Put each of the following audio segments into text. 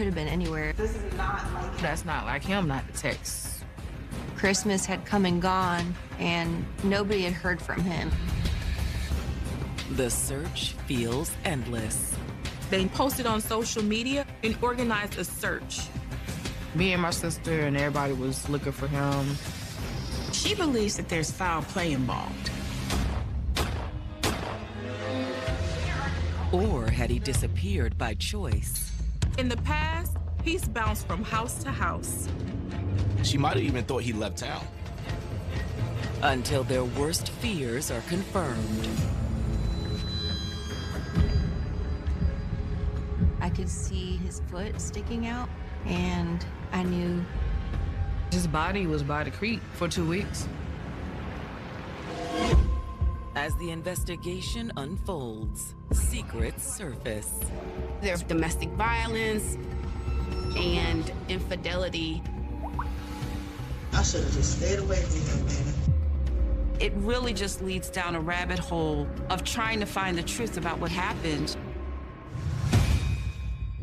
could have been anywhere. This is not like him. That's not like him not to text. Christmas had come and gone, and nobody had heard from him. The search feels endless. They posted on social media and organized a search. Me and my sister and everybody was looking for him. She believes that there's foul play involved. Or had he disappeared by choice? In the past, he's bounced from house to house. She might have even thought he left town. Until their worst fears are confirmed. I could see his foot sticking out, and I knew. His body was by the creek for 2 weeks. As the investigation unfolds, secrets surface. There's domestic violence and infidelity. I should have just stayed away from him, man. It really just leads down a rabbit hole of trying to find the truth about what happened.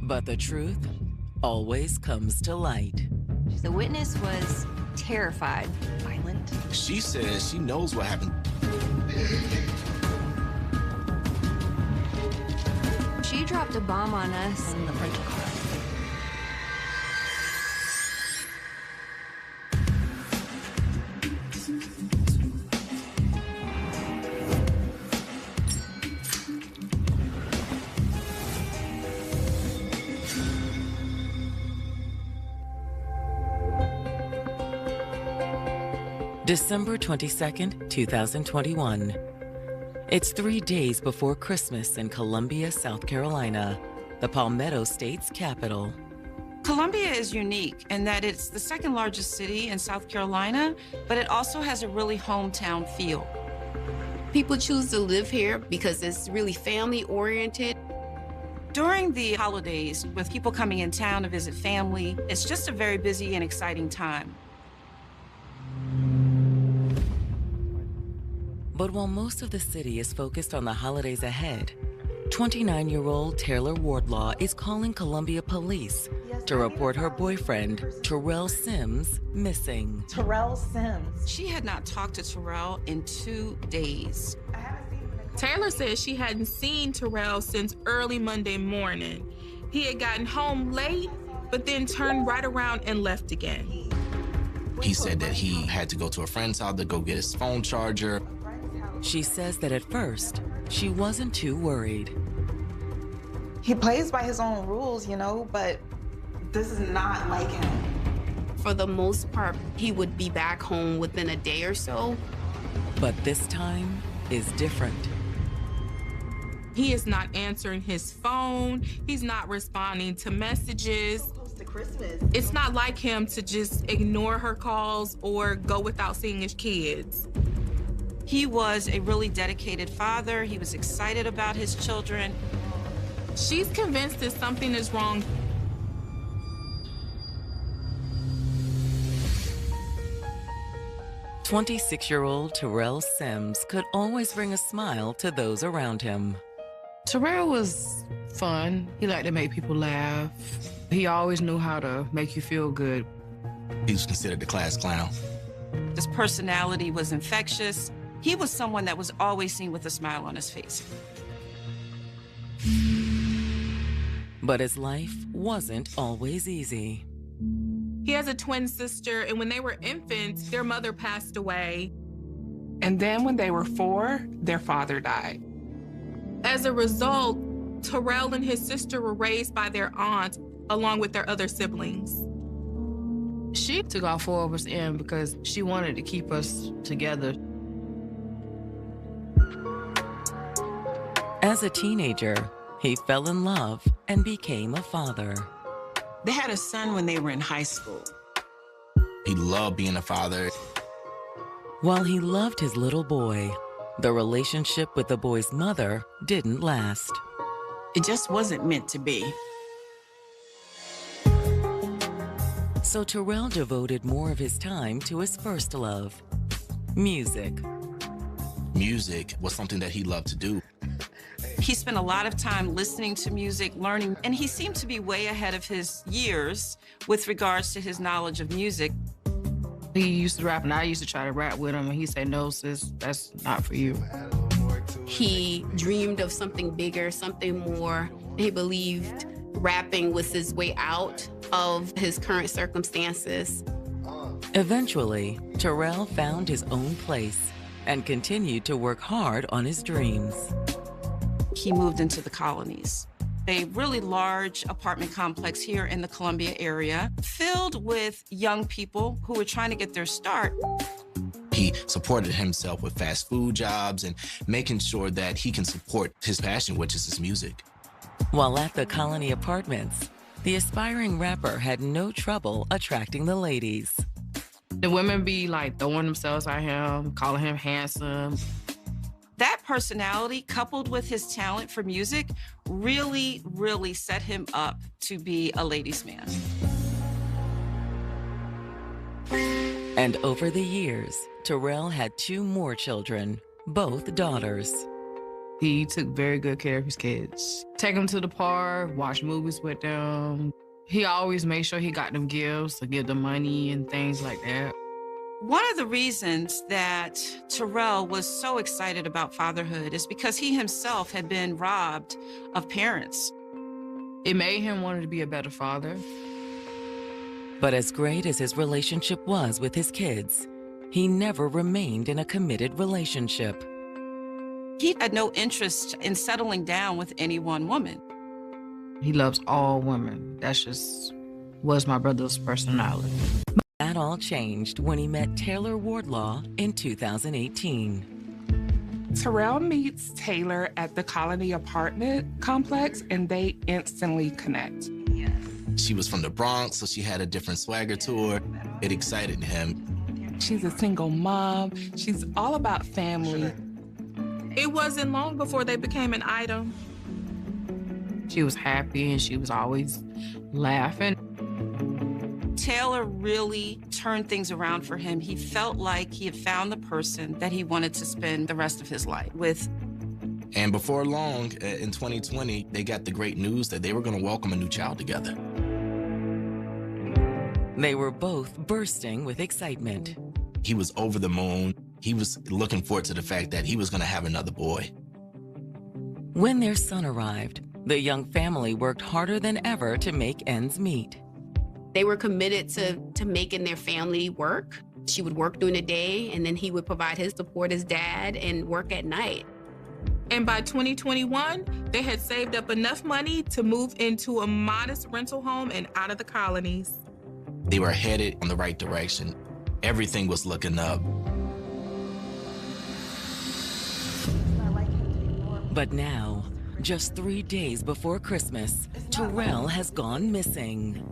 But the truth always comes to light. The witness was terrified, violent. She says she knows what happened. She dropped a bomb on us in the rental car. December 22nd, 2021. It's 3 days before Christmas in Columbia, South Carolina, the Palmetto State's capital. Columbia is unique in that it's the second largest city in South Carolina, but it also has a really hometown feel. People choose to live here because it's really family-oriented. During the holidays, with people coming in town to visit family, it's just a very busy and exciting time. But while most of the city is focused on the holidays ahead, 29-year-old Taylor Wardlaw is calling Columbia police to report her boyfriend, Tyrell Simms, missing. Tyrell Simms. She had not talked to Tyrell in 2 days. Taylor says she hadn't seen Tyrell since early Monday morning. He had gotten home late, but then turned right around and left again. He said that he had to go to a friend's house to go get his phone charger. She says that at first, she wasn't too worried. He plays by his own rules, you know, but this is not like him. For the most part, he would be back home within a day or so. But this time is different. He is not answering his phone. He's not responding to messages. It's not like him to just ignore her calls or go without seeing his kids. He was a really dedicated father. He was excited about his children. She's convinced that something is wrong. "26-year-old Tyrell Simms could always bring a smile to those around him. Tyrell was fun. He liked to make people laugh. He always knew how to make you feel good. He was considered the class clown. His personality was infectious. He was someone that was always seen with a smile on his face. But his life wasn't always easy. He has a twin sister, and when they were infants, their mother passed away. And then when they were 4, their father died. As a result, Tyrell and his sister were raised by their aunt, along with their other siblings. She took all 4 of us in because she wanted to keep us together. As a teenager, he fell in love and became a father. They had a son when they were in high school. He loved being a father. While he loved his little boy, the relationship with the boy's mother didn't last. It just wasn't meant to be. So Tyrell devoted more of his time to his first love, music. Music was something that he loved to do. He spent a lot of time listening to music, learning, and he seemed to be way ahead of his years with regards to his knowledge of music. He used to rap, and I used to try to rap with him, and he said, "No, sis, that's not for you." He dreamed of something bigger, something more. He believed rapping was his way out of his current circumstances. Eventually, Tyrell found his own place and continued to work hard on his dreams. He moved into the colonies, a really large apartment complex here in the Columbia area, filled with young people who were trying to get their start. He supported himself with fast food jobs and making sure that he can support his passion, which is his music. While at the Colony Apartments, the aspiring rapper had no trouble attracting the ladies. The women be like throwing themselves at him, calling him handsome. That personality, coupled with his talent for music, really, really set him up to be a ladies' man. And over the years, Tyrell had 2 more children, both daughters. He took very good care of his kids. Take them to the park, watch movies with them. He always made sure he got them gifts to give them money and things like that. One of the reasons that Tyrell was so excited about fatherhood is because he himself had been robbed of parents. It made him want to be a better father. But as great as his relationship was with his kids, he never remained in a committed relationship. He had no interest in settling down with any one woman. He loves all women. That's just was my brother's personality. That all changed when he met Taylor Wardlaw in 2018. Tyrell meets Taylor at the Colony apartment complex, and they instantly connect. She was from the Bronx, so she had a different swagger to her. It excited him. She's a single mom. She's all about family. It wasn't long before they became an item. She was happy and she was always laughing. Taylor really turned things around for him. He felt like he had found the person that he wanted to spend the rest of his life with. And before long, in 2020, they got the great news that they were going to welcome a new child together. They were both bursting with excitement. He was over the moon. He was looking forward to the fact that he was going to have another boy. When their son arrived, the young family worked harder than ever to make ends meet. They were committed to making their family work. She would work during the day, and then he would provide his support as dad and work at night. And by 2021, they had saved up enough money to move into a modest rental home and out of the colonies. They were headed in the right direction. Everything was looking up. But now, just 3 days before Christmas, Tyrell has gone missing.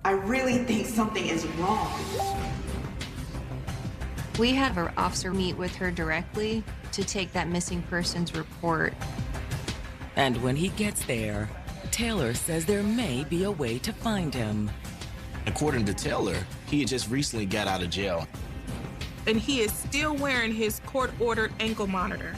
I really think something is wrong. We have our officer meet with her directly to take that missing persons report. And when he gets there, Taylor says there may be a way to find him. According to Taylor, he had just recently got out of jail. And he is still wearing his court-ordered ankle monitor.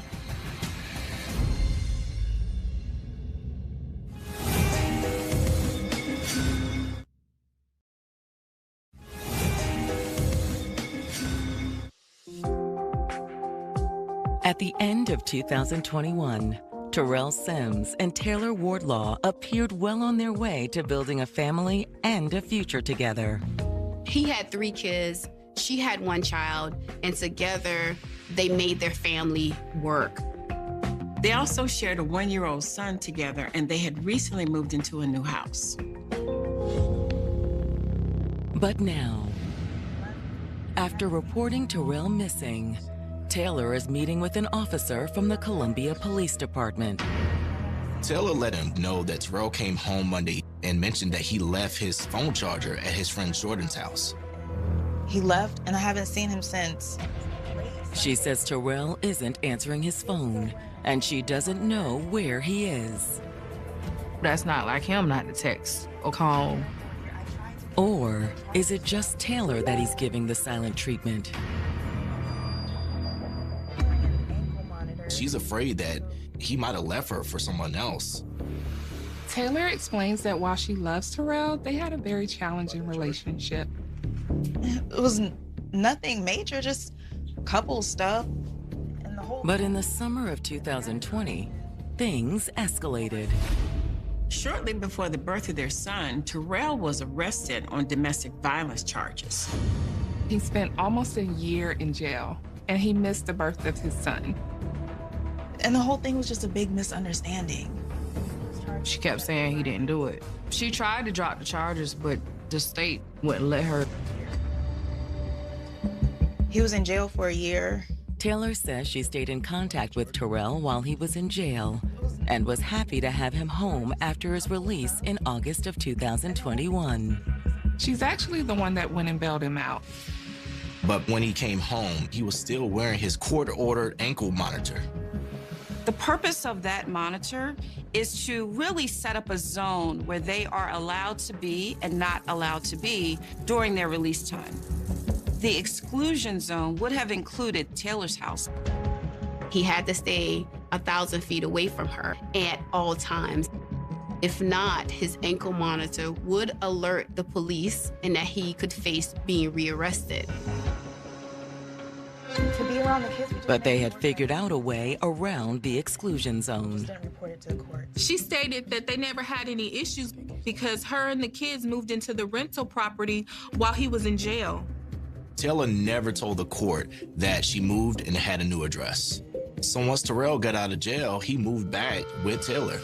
At the end of 2021, Tyrell Simms and Taylor Wardlaw appeared well on their way to building a family and a future together. He had 3 kids, she had 1 child, and together they made their family work. They also shared a 1-year-old son together, and they had recently moved into a new house. But now, after reporting Tyrell missing, Taylor is meeting with an officer from the Columbia Police Department. Taylor let him know that Tyrell came home Monday and mentioned that he left his phone charger at his friend Jordan's house. He left, and I haven't seen him since. She says Tyrell isn't answering his phone, and she doesn't know where he is. That's not like him not to text or call. Or is it just Taylor that he's giving the silent treatment? she's afraid that he might have left her for someone else. Taylor explains that while she loves Tyrell, they had a very challenging relationship. It was nothing major, just couple stuff. But in the summer of 2020, things escalated. Shortly before the birth of their son, Tyrell was arrested on domestic violence charges. He spent almost a year in jail, and he missed the birth of his son. And the whole thing was just a big misunderstanding. She kept saying he didn't do it. She tried to drop the charges, but the state wouldn't let her. He was in jail for a year. Taylor says she stayed in contact with Tyrell while he was in jail and was happy to have him home after his release in August of 2021. She's actually the one that went and bailed him out. But when he came home, he was still wearing his court-ordered ankle monitor. The purpose of that monitor is to really set up a zone where they are allowed to be and not allowed to be during their release time. The exclusion zone would have included Taylor's house. He had to stay 1,000 feet away from her at all times. If not, his ankle monitor would alert the police and that he could face being rearrested. To be around the kids, But they had figured out a way around the exclusion zone. didn't report it to the court. She stated that they never had any issues because her and the kids moved into the rental property while he was in jail. Taylor never told the court that she moved and had a new address. So once Tyrell got out of jail, he moved back with Taylor.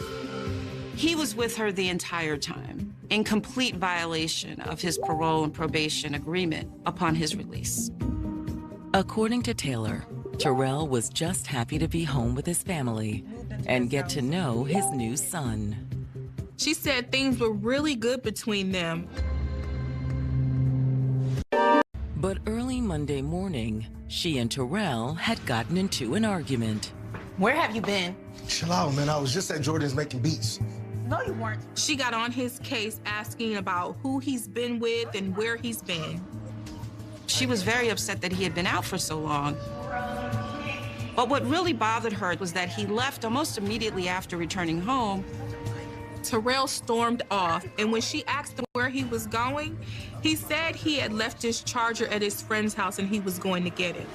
He was with her the entire time, in complete violation of his parole and probation agreement upon his release. According to Taylor, Tyrell was just happy to be home with his family and get to know his new son. She said things were really good between them. But early Monday morning, she and Tyrell had gotten into an argument. Where have you been? Chill out, man. I was just at Jordan's making beats. No, you weren't. She got on his case asking about who he's been with and where he's been. She was very upset that he had been out for so long. But what really bothered her was that he left almost immediately after returning home. Tyrell stormed off, and when she asked him where he was going, he said he had left his charger at his friend's house and he was going to get it.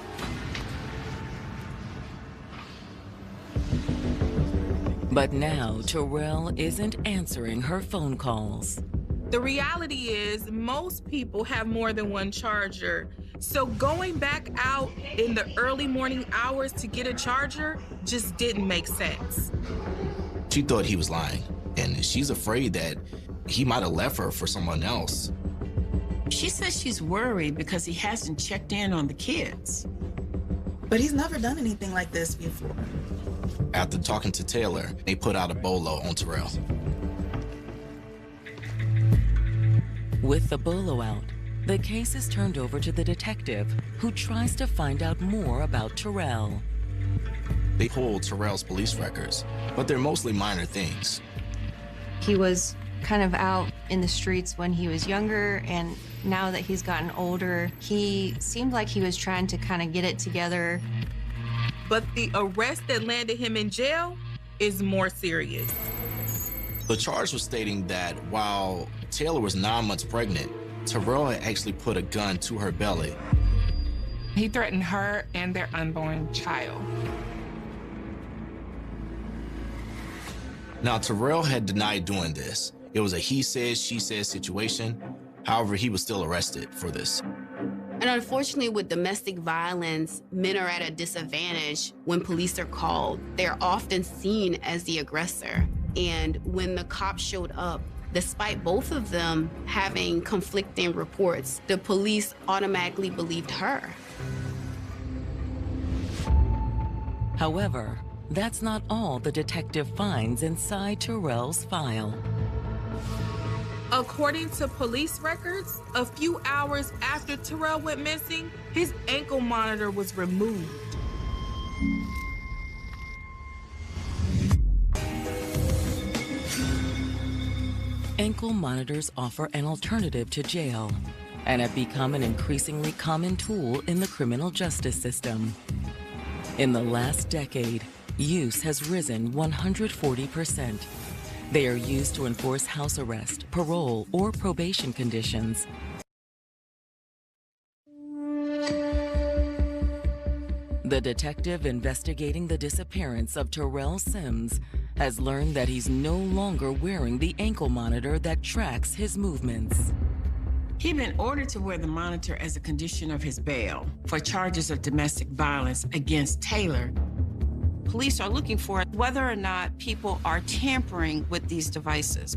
But now Tyrell isn't answering her phone calls. The reality is most people have more than one charger. So going back out in the early morning hours to get a charger just didn't make sense. She thought he was lying, and she's afraid that he might have left her for someone else. She says she's worried because he hasn't checked in on the kids. But he's never done anything like this before. After talking to Taylor, they put out a bolo on Tyrell. With the bolo out, the case is turned over to the detective who tries to find out more about Tyrell. They pulled Tyrell's police records, but they're mostly minor things. He was kind of out in the streets when he was younger, and now that he's gotten older, he seemed like he was trying to kind of get it together. But the arrest that landed him in jail is more serious. The charge was stating that while Taylor was 9 months pregnant, Tyrell had actually put a gun to her belly. He threatened her and their unborn child. Now, Tyrell had denied doing this. It was a he said, she said situation. However, he was still arrested for this. And unfortunately, with domestic violence, men are at a disadvantage when police are called. They're often seen as the aggressor. And when the cops showed up, despite both of them having conflicting reports, the police automatically believed her. However, that's not all the detective finds inside Tyrell's file. According to police records, a few hours after Tyrell went missing, his ankle monitor was removed. Ankle monitors offer an alternative to jail and have become an increasingly common tool in the criminal justice system. In the last decade, use has risen 140%. They are used to enforce house arrest, parole, or probation conditions. The detective investigating the disappearance of Tyrell Simms has learned that he's no longer wearing the ankle monitor that tracks his movements. He'd been ordered to wear the monitor as a condition of his bail for charges of domestic violence against Taylor. Police are looking for whether or not people are tampering with these devices.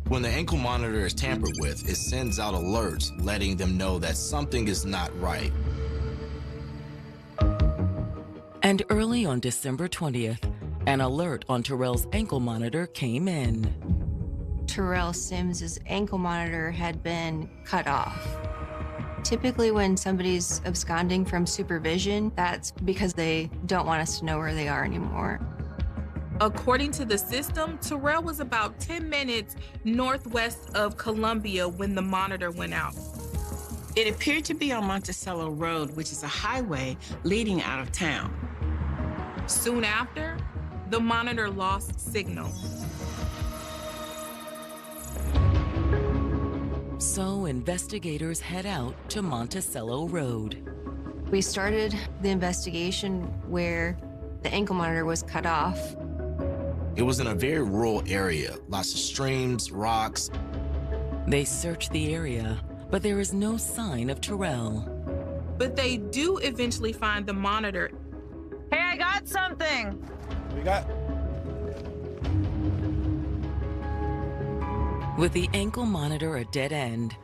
When the ankle monitor is tampered with, it sends out alerts letting them know that something is not right. And early on December 20th, an alert on Tyrell's ankle monitor came in. Tyrell Simms' ankle monitor had been cut off. Typically when somebody's absconding from supervision, that's because they don't want us to know where they are anymore. According to the system, Tyrell was about 10 minutes northwest of Columbia when the monitor went out. It appeared to be on Monticello Road, which is a highway leading out of town. Soon after, the monitor lost signal. So investigators head out to Monticello Road. We started the investigation where the ankle monitor was cut off. It was in a very rural area, lots of streams, rocks. They search the area, but there is no sign of Tyrell. But they do eventually find the monitor. Hey, I got something. We got. With the ankle monitor a dead end,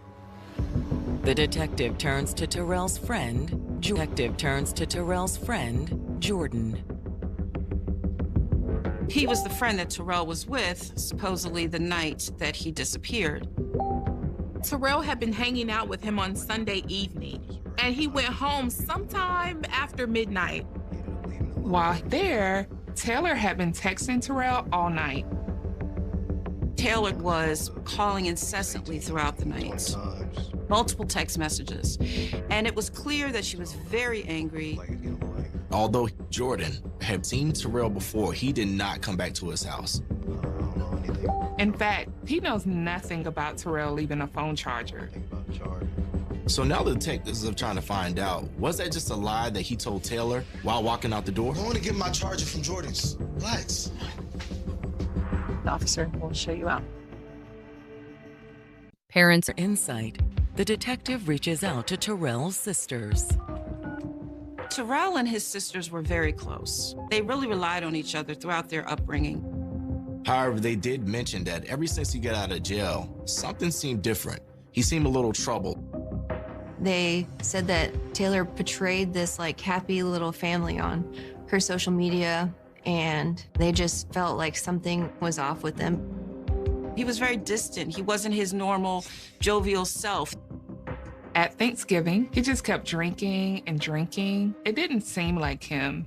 the detective turns to Tyrell's friend, Jordan. He was the friend that Tyrell was with, supposedly the night that he disappeared. Tyrell had been hanging out with him on Sunday evening, and he went home sometime after midnight. While there, Taylor had been texting Tyrell all night. Taylor was calling incessantly throughout the night, multiple text messages, and it was clear that she was very angry. Although Jordan had seen Tyrell before, he did not come back to his house. In fact, he knows nothing about Tyrell leaving a phone charger. So now the detectives are trying to find out, was that just a lie that he told Taylor while walking out the door? I want to get my charger from Jordan's. Relax. The officer will show you out. Parents' insight, the detective reaches out to Tyrell's sisters. Tyrell and his sisters were very close. They really relied on each other throughout their upbringing. However, they did mention that ever since he got out of jail, something seemed different. He seemed a little troubled. They said that Taylor portrayed this like happy little family on her social media, and they just felt like something was off with them. He was very distant. He wasn't his normal jovial self. At Thanksgiving, he just kept drinking and drinking. It didn't seem like him.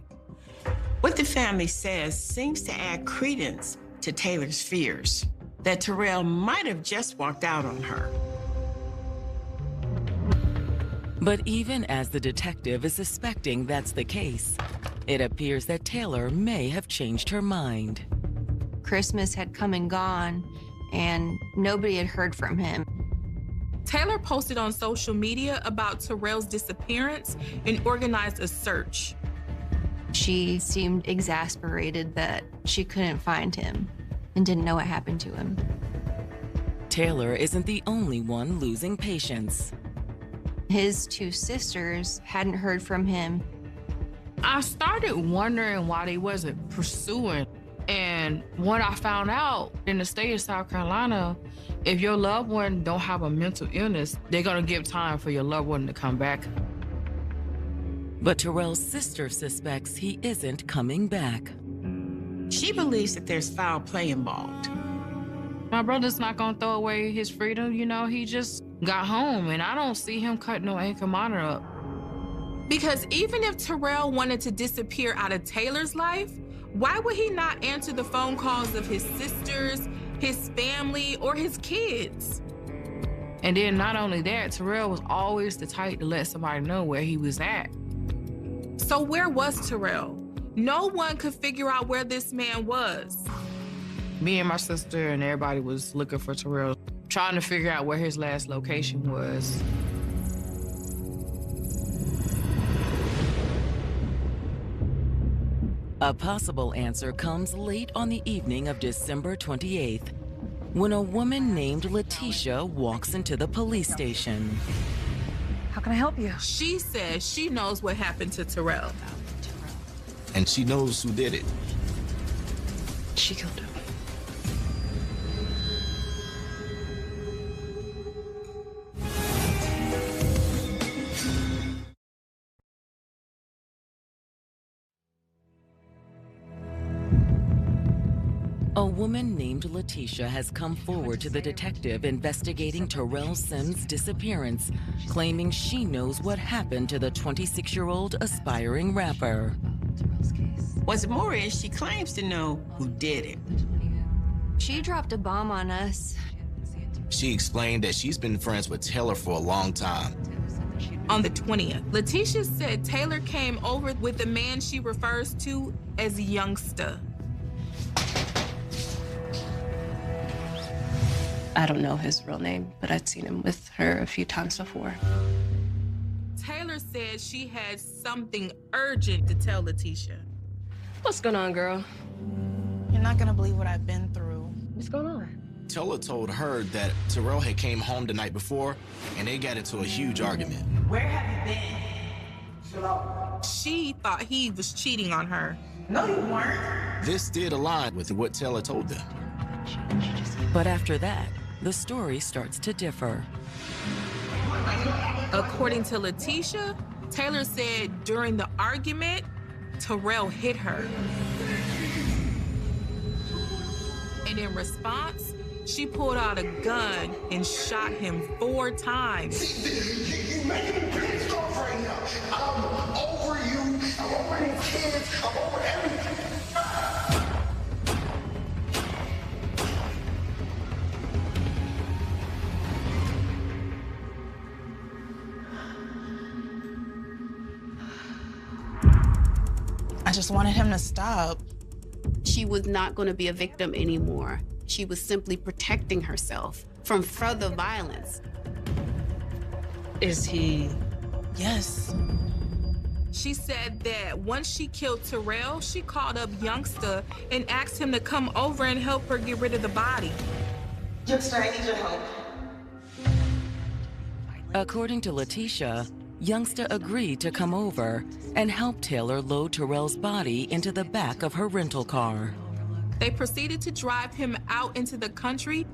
What the family says seems to add credence to Taylor's fears that Tyrell might have just walked out on her. But even as the detective is suspecting that's the case, it appears that Taylor may have changed her mind. Christmas had come and gone, and nobody had heard from him. Taylor posted on social media about Tyrell's disappearance and organized a search. She seemed exasperated that she couldn't find him and didn't know what happened to him. Taylor isn't the only one losing patience. His two sisters hadn't heard from him. I started wondering why they wasn't pursuing. And when I found out in the state of South Carolina, if your loved one don't have a mental illness, they're gonna give time for your loved one to come back. But Tyrell's sister suspects he isn't coming back. She believes that there's foul play involved. My brother's not gonna throw away his freedom, you know, he just got home and I don't see him cutting no ankle monitor up. Because even if Tyrell wanted to disappear out of Taylor's life, why would he not answer the phone calls of his sisters, his family, or his kids? And then not only that, Tyrell was always the type to let somebody know where he was at. So where was Tyrell? No one could figure out where this man was. Me and my sister and everybody was looking for Tyrell, trying to figure out where his last location was. A possible answer comes late on the evening of December 28th, when a woman named Letitia walks into the police station. How can I help you? She says she knows what happened to Tyrell. And she knows who did it. She killed him. A woman named Letitia has come forward to the detective investigating Tyrell Simms' disappearance, claiming she knows what happened to the 26-year-old aspiring rapper. What's more is she claims to know who did it. She dropped a bomb on us. She explained that she's been friends with Taylor for a long time. On the 20th, Letitia said Taylor came over with the man she refers to as Youngster. I don't know his real name, but I'd seen him with her a few times before. Taylor said she had something urgent to tell Letitia. What's going on, girl? You're not gonna believe what I've been through. What's going on? Taylor told her that Tyrell had came home the night before, and they got into a huge argument. Where have you been? She thought he was cheating on her. No, you weren't. This did align with what Taylor told them. But after that, the story starts to differ. According to Letitia, Taylor said during the argument, Tyrell hit her. And in response, she pulled out a gun and shot him 4 times. You're making me pissed off right now. I'm over you. I'm over these kids. I'm over everything. I just wanted him to stop. She was not going to be a victim anymore. She was simply protecting herself from further violence. Is he? Yes. She said that once she killed Tyrell, she called up Youngster and asked him to come over and help her get rid of the body. Youngster, I need your help. According to Letitia, Youngster agreed to come over and help Taylor load Tyrell's body into the back of her rental car. They proceeded to drive him out into the country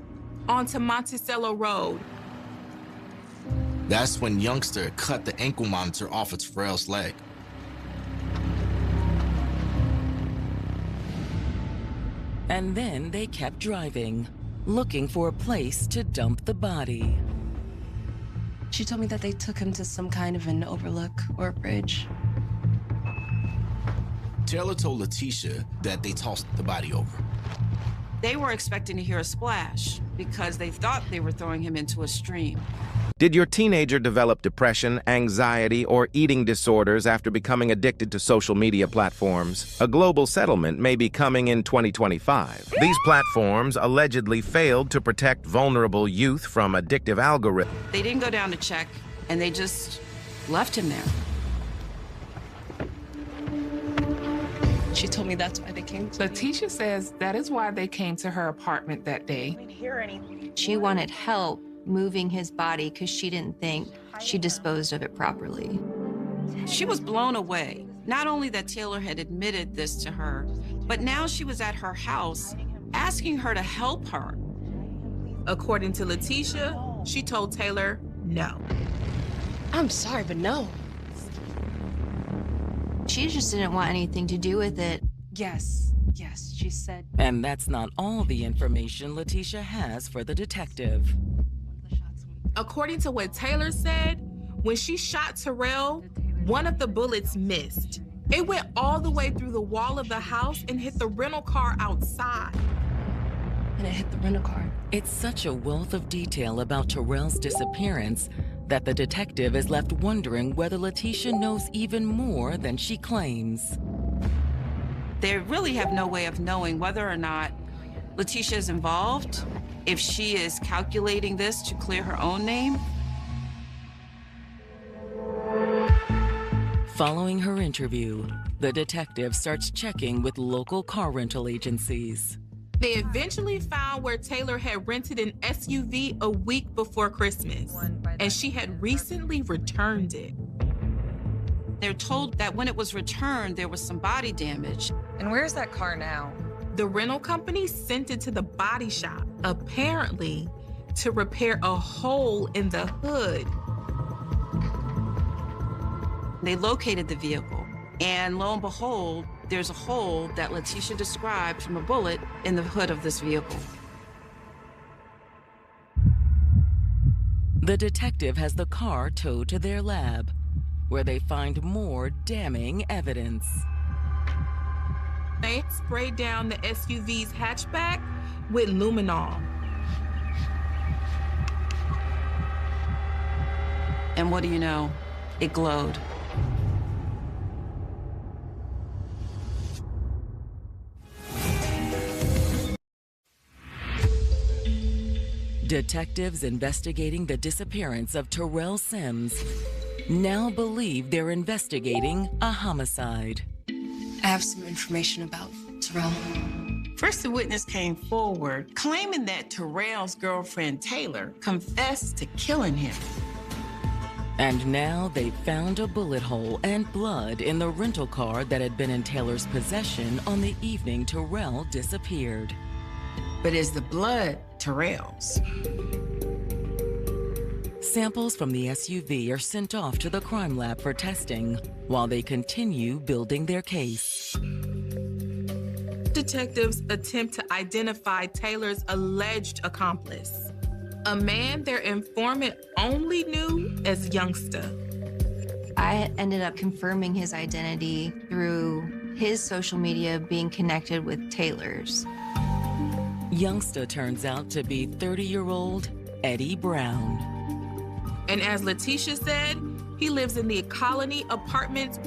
onto Monticello Road. That's when Youngster cut the ankle monitor off of Tyrell's leg. And then they kept driving, looking for a place to dump the body. She told me that they took him to some kind of an overlook or a bridge. Taylor told Letitia that they tossed the body over. They were expecting to hear a splash because they thought they were throwing him into a stream. Did your teenager develop depression, anxiety, or eating disorders after becoming addicted to social media platforms? A global settlement may be coming in 2025. These platforms allegedly failed to protect vulnerable youth from addictive algorithms. They didn't go down to check, and they just left him there. She told me that's why they came to me. Letitia says that is why they came to her apartment that day. She wanted help moving his body because she didn't think she disposed of it properly. She was blown away. Not only that Taylor had admitted this to her, but now she was at her house asking her to help her. According to Letitia, she told Taylor no. I'm sorry, but no. She just didn't want anything to do with it. Yes, she said. And that's not all the information Letitia has for the detective. According to what Taylor said, when she shot Tyrell, one of the bullets missed. It went all the way through the wall of the house and hit the rental car outside. And it hit the rental car. It's such a wealth of detail about Tyrell's disappearance that the detective is left wondering whether Letitia knows even more than she claims. They really have no way of knowing whether or not Letitia is involved, if she is calculating this to clear her own name. Following her interview, the detective starts checking with local car rental agencies. They eventually found where Taylor had rented an SUV a week before Christmas, and she had recently returned it. They're told that when it was returned, there was some body damage. And where's that car now? The rental company sent it to the body shop, apparently to repair a hole in the hood. They located the vehicle, and lo and behold, there's a hole that Letitia described from a bullet in the hood of this vehicle. The detective has the car towed to their lab, where they find more damning evidence. They sprayed down the SUV's hatchback with luminol. And what do you know? It glowed. Detectives investigating the disappearance of Tyrell Simms now believe they're investigating a homicide. I have some information about Tyrell. First, the witness came forward claiming that Tyrell's girlfriend, Taylor, confessed to killing him. And now they found a bullet hole and blood in the rental car that had been in Taylor's possession on the evening Tyrell disappeared. But is the blood Tyrell's? Samples from the SUV are sent off to the crime lab for testing while they continue building their case. Detectives attempt to identify Taylor's alleged accomplice, a man their informant only knew as Youngster. I ended up confirming his identity through his social media being connected with Taylor's. Youngster turns out to be 30-year-old Eddie Brown. And as Letitia said, he lives in the Colony Apartments.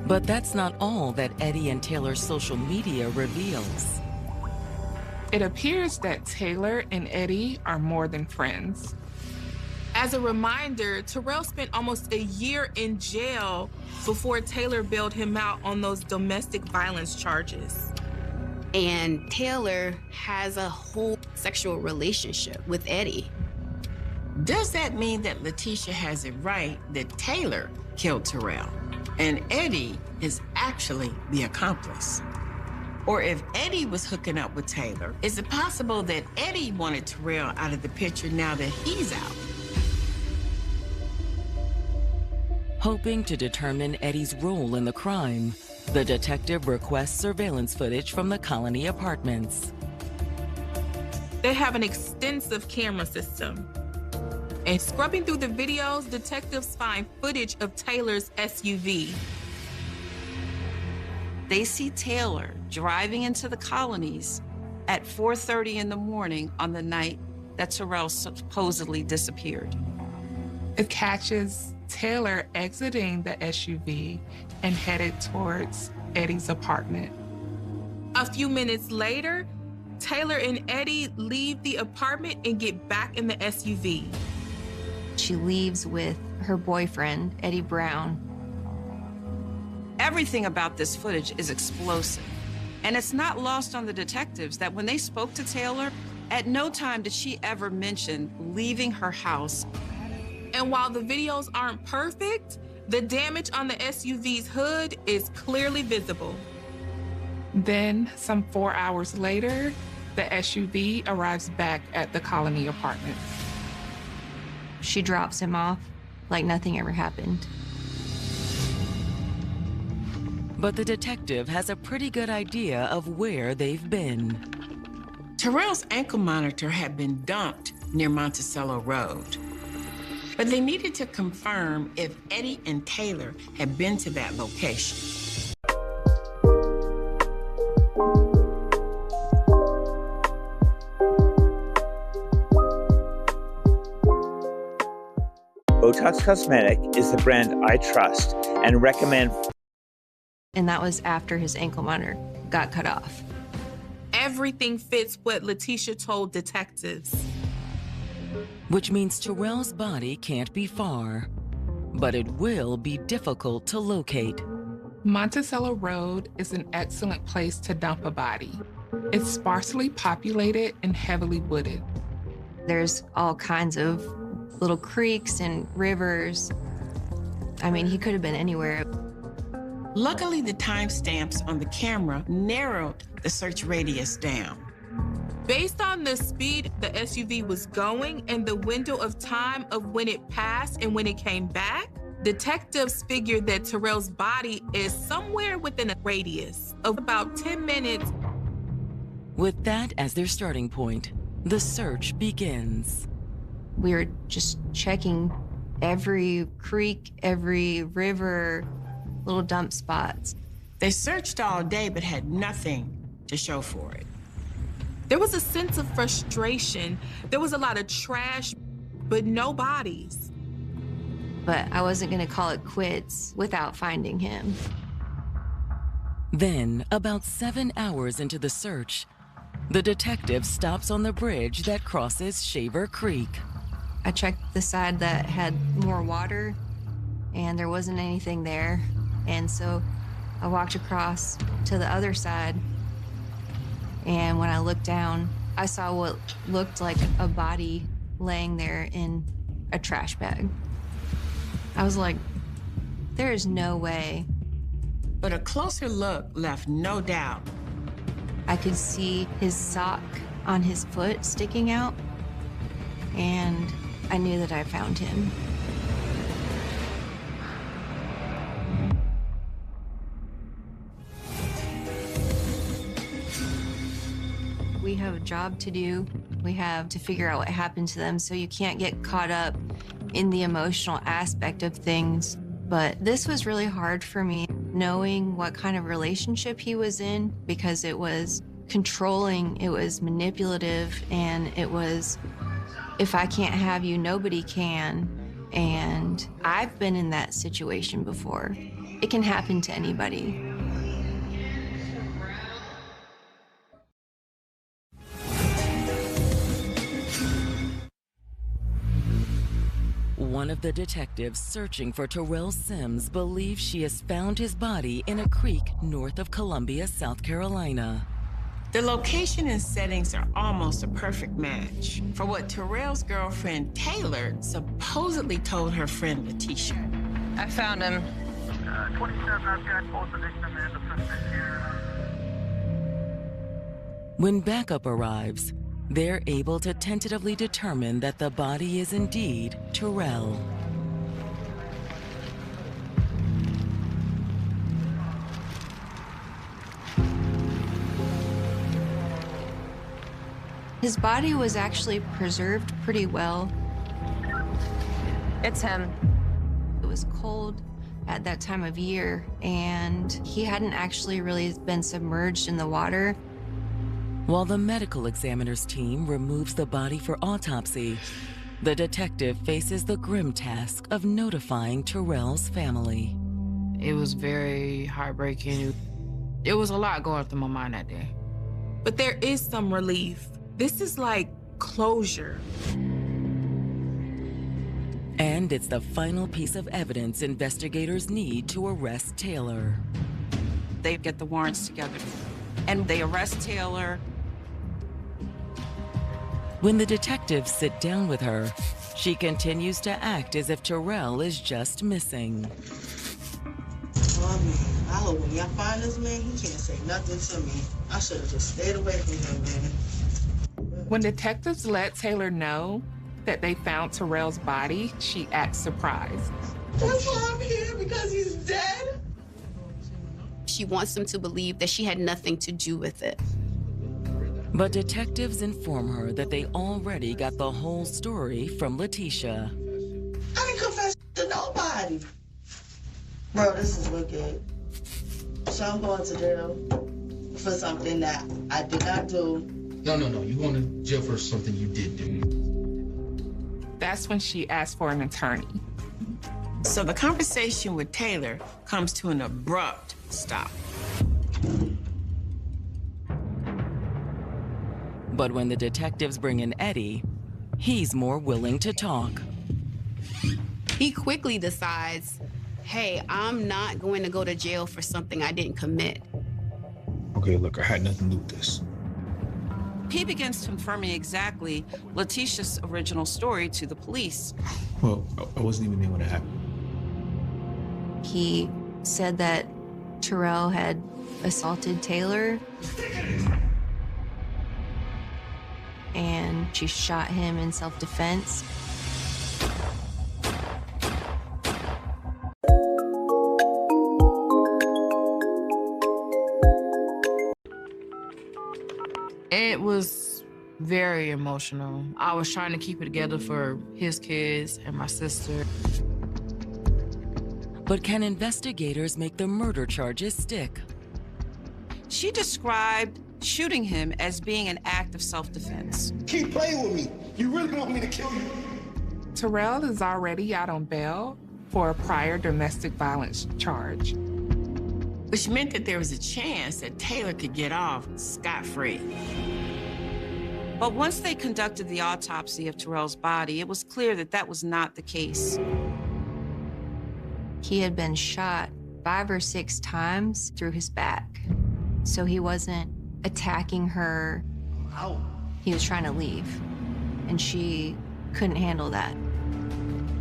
But that's not all that Eddie and Taylor's social media reveals. It appears that Taylor and Eddie are more than friends. As a reminder, Tyrell spent almost a year in jail before Taylor bailed him out on those domestic violence charges. And Taylor has a whole sexual relationship with Eddie. Does that mean that Letitia has it right that Taylor killed Tyrell and Eddie is actually the accomplice? Or if Eddie was hooking up with Taylor, is it possible that Eddie wanted Tyrell out of the picture now that he's out? Hoping to determine Eddie's role in the crime, the detective requests surveillance footage from the Colony Apartments. They have an extensive camera system. And scrubbing through the videos, detectives find footage of Taylor's SUV. They see Taylor driving into the colonies at 4:30 in the morning on the night that Tyrell supposedly disappeared. It catches Taylor exiting the SUV and headed towards Eddie's apartment. A few minutes later, Taylor and Eddie leave the apartment and get back in the SUV. She leaves with her boyfriend, Eddie Brown. Everything about this footage is explosive. And it's not lost on the detectives that when they spoke to Taylor, at no time did she ever mention leaving her house. And while the videos aren't perfect, the damage on the SUV's hood is clearly visible. Then, some 4 hours later, the SUV arrives back at the Colony Apartments. She drops him off like nothing ever happened. But the detective has a pretty good idea of where they've been. Tyrell's ankle monitor had been dumped near Monticello Road. But they needed to confirm if Eddie and Taylor had been to that location. Botox Cosmetic is the brand I trust and recommend And that was after his ankle monitor got cut off. Everything fits what Letitia told detectives. Which means Tyrell's body can't be far, but it will be difficult to locate. Monticello Road is an excellent place to dump a body. It's sparsely populated and heavily wooded. There's all kinds of little creeks and rivers. I mean, he could have been anywhere. Luckily, the timestamps on the camera narrowed the search radius down. Based on the speed the SUV was going and the window of time of when it passed and when it came back, detectives figured that Tyrell's body is somewhere within a radius of about 10 minutes. With that as their starting point, the search begins. We were just checking every creek, every river, little dump spots. They searched all day but had nothing to show for it. There was a sense of frustration. There was a lot of trash, but no bodies. But I wasn't gonna call it quits without finding him. Then, about 7 hours into the search, the detective stops on the bridge that crosses Shaver Creek. I checked the side that had more water, and there wasn't anything there. And so I walked across to the other side, and when I looked down, I saw what looked like a body laying there in a trash bag. I was like, there is no way. But a closer look left no doubt. I could see his sock on his foot sticking out, and I knew that I found him. We have a job to do. We have to figure out what happened to them, so you can't get caught up in the emotional aspect of things. But this was really hard for me, knowing what kind of relationship he was in, because it was controlling, it was manipulative, and it was, if I can't have you, nobody can. And I've been in that situation before. It can happen to anybody. One of the detectives searching for Tyrell Simms believes she has found his body in a creek north of Columbia, South Carolina. The location and settings are almost a perfect match for what Tyrell's girlfriend, Taylor, supposedly told her friend, Letitia. I found him. 27, I've got both the victim and the suspect here. When backup arrives, they're able to tentatively determine that the body is indeed Tyrell. His body was actually preserved pretty well. It's him. It was cold at that time of year, and he hadn't actually really been submerged in the water. While the medical examiner's team removes the body for autopsy, the detective faces the grim task of notifying Tyrell's family. It was very heartbreaking. It was a lot going through my mind that day. But there is some relief. This is like closure. And it's the final piece of evidence investigators need to arrest Taylor. They get the warrants together, and they arrest Taylor. When the detectives sit down with her, she continues to act as if Tyrell is just missing. Oh, man, I hope when y'all find this man, he can't say nothing to me. I should have just stayed away from him, man. When detectives let Taylor know that they found Tyrell's body, she acts surprised. That's why I'm here, because he's dead? She wants them to believe that she had nothing to do with it. But detectives inform her that they already got the whole story from Letitia. I didn't confess to nobody. Bro, this is wicked. So I'm going to jail for something that I did not do. No. You going to jail for something you did do. That's when she asked for an attorney. So the conversation with Taylor comes to an abrupt stop. But when the detectives bring in Eddie, he's more willing to talk. He quickly decides, hey, I'm not going to go to jail for something I didn't commit. Okay, look, I had nothing to do with this. He begins confirming exactly Letitia's original story to the police. Well, I wasn't even there when it happened. He said that Tyrell had assaulted Taylor and she shot him in self-defense. It was very emotional. I was trying to keep it together for his kids and my sister. But can investigators make the murder charges stick? She described shooting him as being an act of self-defense. Keep playing with me. You really want me to kill you? Tyrell is already out on bail for a prior domestic violence charge. Which meant that there was a chance that Taylor could get off scot-free. But once they conducted the autopsy of Tyrell's body, it was clear that that was not the case. He had been shot 5 or 6 times through his back. So he wasn't attacking her. He was trying to leave, and she couldn't handle that.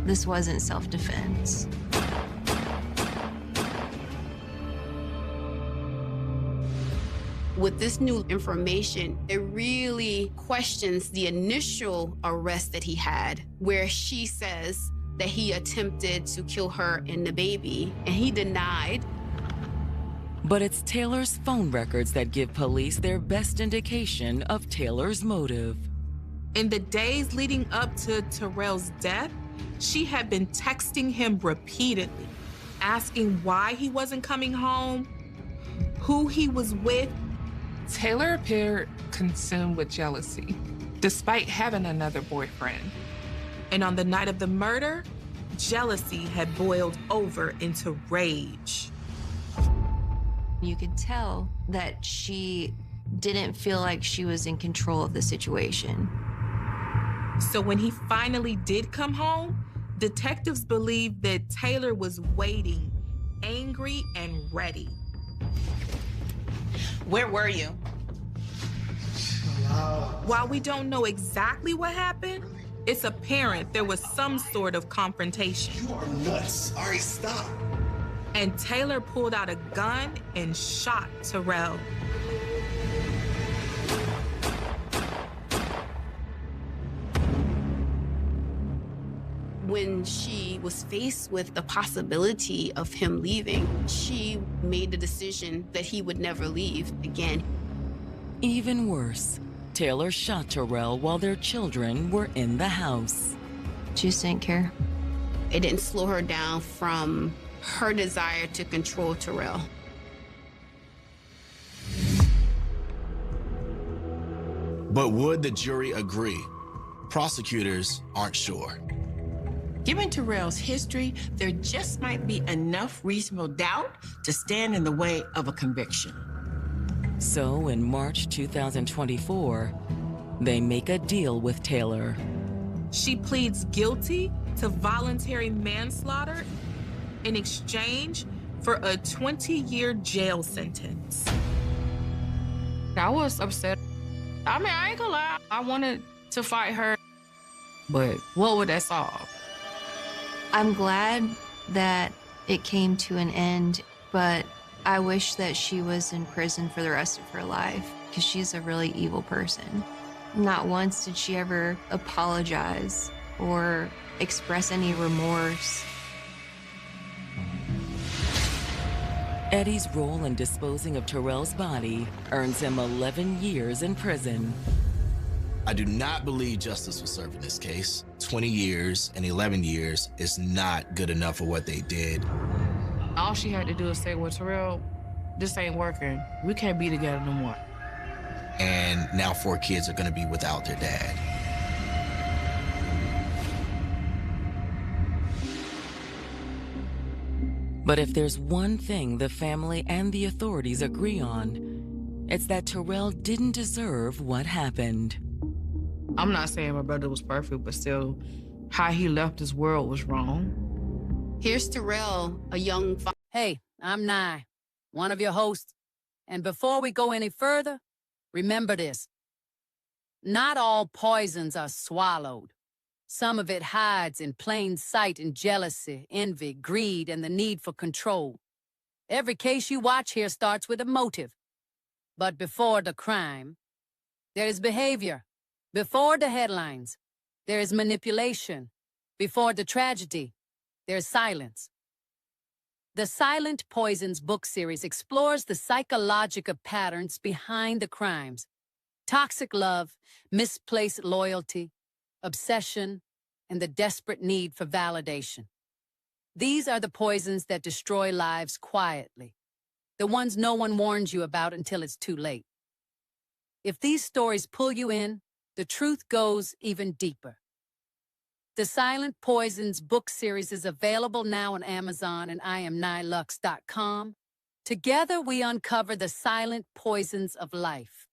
This wasn't self-defense. With this new information, it really questions the initial arrest that he had, where she says that he attempted to kill her and the baby, and he denied. But it's Taylor's phone records that give police their best indication of Taylor's motive. In the days leading up to Tyrell's death, she had been texting him repeatedly, asking why he wasn't coming home, who he was with. Taylor appeared consumed with jealousy, despite having another boyfriend. And on the night of the murder, jealousy had boiled over into rage. You could tell that she didn't feel like she was in control of the situation. So when he finally did come home, detectives believed that Taylor was waiting, angry and ready. Where were you? While we don't know exactly what happened, it's apparent there was some sort of confrontation. You are nuts. All right, stop. And Taylor pulled out a gun and shot Tyrell. When she was faced with the possibility of him leaving, she made the decision that he would never leave again. Even worse, Taylor shot Tyrell while their children were in the house. She just didn't care. It didn't slow her down from her desire to control Tyrell. But would the jury agree? Prosecutors aren't sure. Given Tyrell's history, there just might be enough reasonable doubt to stand in the way of a conviction. So in March 2024, they make a deal with Taylor. She pleads guilty to voluntary manslaughter in exchange for a 20-year jail sentence. I was upset. I mean, I ain't gonna lie. I wanted to fight her, but what would that solve? I'm glad that it came to an end, but I wish that she was in prison for the rest of her life because she's a really evil person. Not once did she ever apologize or express any remorse. Eddie's role in disposing of Tyrell's body earns him 11 years in prison. I do not believe justice was served in this case. 20 years and 11 years is not good enough for what they did. All she had to do is say, well, Tyrell, this ain't working. We can't be together no more. And now 4 kids are gonna be without their dad. But if there's one thing the family and the authorities agree on, it's that Tyrell didn't deserve what happened. I'm not saying my brother was perfect, but still, how he left this world was wrong. Here's Tyrell, a young Hey, I'm Nye, one of your hosts. And before we go any further, remember this. Not all poisons are swallowed. Some of it hides in plain sight in jealousy, envy, greed, and the need for control. Every case you watch here starts with a motive. But before the crime, there is behavior. Before the headlines, there is manipulation. Before the tragedy, there is silence. The Silent Poisons book series explores the psychological patterns behind the crimes. Toxic love, misplaced loyalty, obsession, and the desperate need for validation. These are the poisons that destroy lives quietly, the ones no one warns you about until it's too late. If these stories pull you in, the truth goes even deeper. The Silent Poisons book series is available now on Amazon and IamNylux.com. Together we uncover the silent poisons of life.